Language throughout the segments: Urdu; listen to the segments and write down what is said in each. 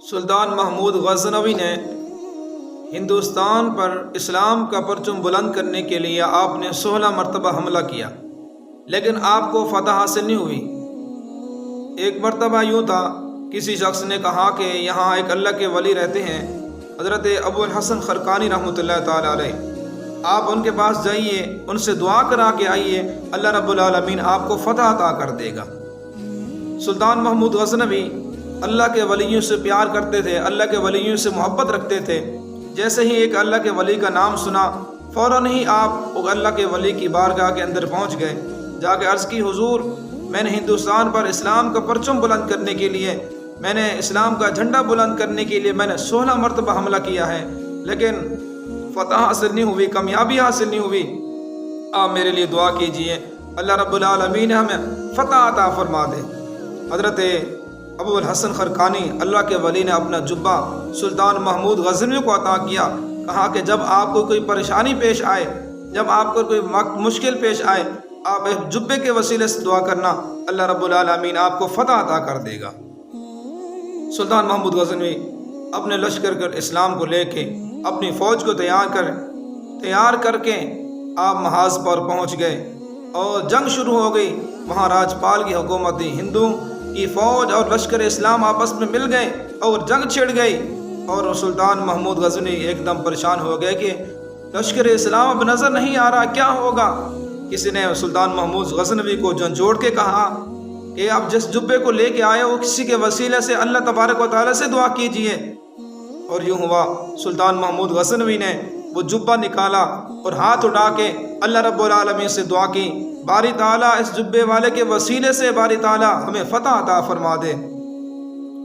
سلطان محمود غزنوی نے ہندوستان پر اسلام کا پرچم بلند کرنے کے لیے آپ نے 16 مرتبہ حملہ کیا، لیکن آپ کو فتح حاصل نہیں ہوئی۔ ایک مرتبہ یوں تھا، کسی شخص نے کہا کہ یہاں ایک اللہ کے ولی رہتے ہیں، حضرت ابو الحسن خرقانی رحمۃ اللہ تعالیٰ علیہ، آپ ان کے پاس جائیے، ان سے دعا کرا کے آئیے، اللہ رب العالمین آپ کو فتح عطا کر دے گا۔ سلطان محمود غزنوی اللہ کے ولیوں سے پیار کرتے تھے، اللہ کے ولیوں سے محبت رکھتے تھے۔ جیسے ہی ایک اللہ کے ولی کا نام سنا، فوراً ہی آپ اللہ کے ولی کی بارگاہ کے اندر پہنچ گئے، جا کے عرض کی، حضور میں نے ہندوستان پر اسلام کا پرچم بلند کرنے کے لیے، میں نے اسلام کا جھنڈا بلند کرنے کے لیے میں نے 16 مرتبہ حملہ کیا ہے، لیکن فتح حاصل نہیں ہوئی، کامیابی حاصل نہیں ہوئی، آپ میرے لیے دعا کیجئے، اللہ رب العالمین ہمیں فتح عطا فرما دے۔ حضرت ابو الحسن خرقانی اللہ کے ولی نے اپنا جبہ سلطان محمود غزنوی کو عطا کیا، کہا کہ جب آپ کو کوئی پریشانی پیش آئے، جب آپ کو کوئی وقت مشکل پیش آئے، آپ اس جبے کے وسیلے سے دعا کرنا، اللہ رب العالمین آپ کو فتح عطا کر دے گا۔ سلطان محمود غزنوی اپنے لشکر کر اسلام کو لے کے اپنی فوج کو تیار کر کے آپ محاذ پر پہنچ گئے اور جنگ شروع ہو گئی۔ وہاں راجپال کی حکومت تھی، ہندوؤں کی فوج اور لشکر اسلام آپس میں مل گئے اور جنگ چھڑ گئی، اور سلطان محمود غزنوی ایک دم پریشان ہو گئے کہ لشکر اسلام اب نظر نہیں آ رہا، کیا ہوگا؟ کسی نے سلطان محمود غزنوی کو جھنجھوڑ کے کہا کہ آپ جس جبے کو لے کے آئے ہو، کسی کے وسیلے سے اللہ تبارک و تعالیٰ سے دعا کیجئے۔ اور یوں ہوا، سلطان محمود غزنوی نے وہ جبہ نکالا اور ہاتھ اٹھا کے اللہ رب العالمین سے دعا کی، باری تعالیٰ اس جبے والے کے وسیلے سے باری تعالیٰ ہمیں فتح عطا فرما دے۔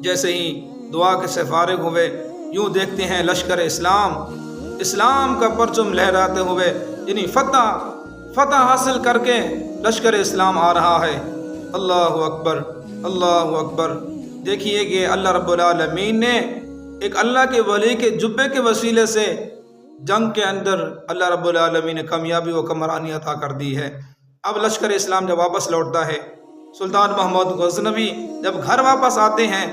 جیسے ہی دعا کے سے فارغ ہوئے، یوں دیکھتے ہیں لشکر اسلام کا پرچم لہراتے ہوئے، یعنی فتح حاصل کر کے لشکر اسلام آ رہا ہے۔ اللہ اکبر، اللہ اکبر۔ دیکھیے کہ اللہ رب العالمین نے ایک اللہ کے ولی کے جبے کے وسیلے سے جنگ کے اندر اللہ رب العالمین نے کامیابی و کمرانی عطا کر دی ہے۔ اب لشکر اسلام جب واپس لوٹتا ہے، سلطان محمود غزنوی جب گھر واپس آتے ہیں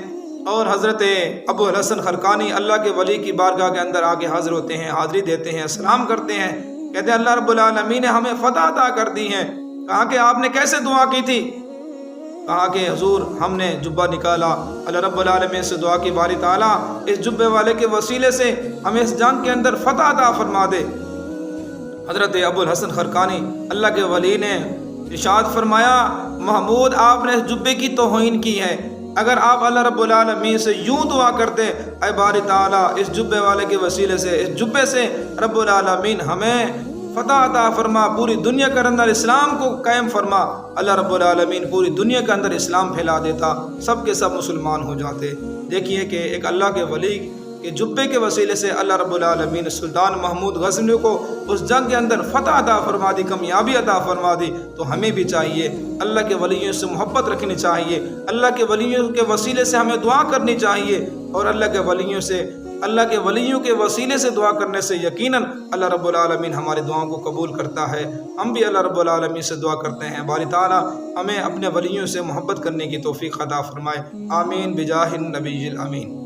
اور حضرت ابو الحسن خرقانی اللہ کے ولی کی بارگاہ کے اندر آگے حاضر ہوتے ہیں، حاضری دیتے ہیں، سلام کرتے ہیں، کہتے ہیں اللہ رب العالمین نے ہمیں فتح عطا کر دی ہے۔ کہا کہ آپ نے کیسے دعا کی تھی؟ کہا کہ حضور ہم نے جبہ نکالا، اللہ رب العالمین سے دعا کی، باری تعالیٰ اس جبے والے کے وسیلے سے ہمیں اس جنگ کے اندر فتح عطا فرما دے۔ حضرت ابو الحسن خرقانی اللہ کے ولی نے ارشاد فرمایا، محمود آپ نے اس جبے کی توہین کی ہے، اگر آپ اللہ رب العالمین سے یوں دعا کرتے، اے باری تعالیٰ اس جبے والے کے وسیلے سے، اس جبے سے رب العالمین ہمیں فتح عطا فرما، پوری دنیا کے اندر اسلام کو قائم فرما، اللہ رب العالمین پوری دنیا کے اندر اسلام پھیلا دیتا، سب کے سب مسلمان ہو جاتے۔ دیکھیے کہ ایک اللہ کے ولی کے جبے کے وسیلے سے اللہ رب العالمین سلطان محمود غزنوی کو اس جنگ کے اندر فتح عطا فرما دی، کامیابی عطا فرما دی۔ تو ہمیں بھی چاہیے اللہ کے ولیوں سے محبت رکھنی چاہیے، اللہ کے ولیوں کے وسیلے سے ہمیں دعا کرنی چاہیے، اور اللہ کے ولیوں کے وسیلے سے دعا کرنے سے یقیناً اللہ رب العالمین ہماری دعاؤں کو قبول کرتا ہے۔ ہم بھی اللہ رب العالمین سے دعا کرتے ہیں، باری تعالیٰ ہمیں اپنے ولیوں سے محبت کرنے کی توفیق عطا فرمائے، آمین بجاہ النبی الامین۔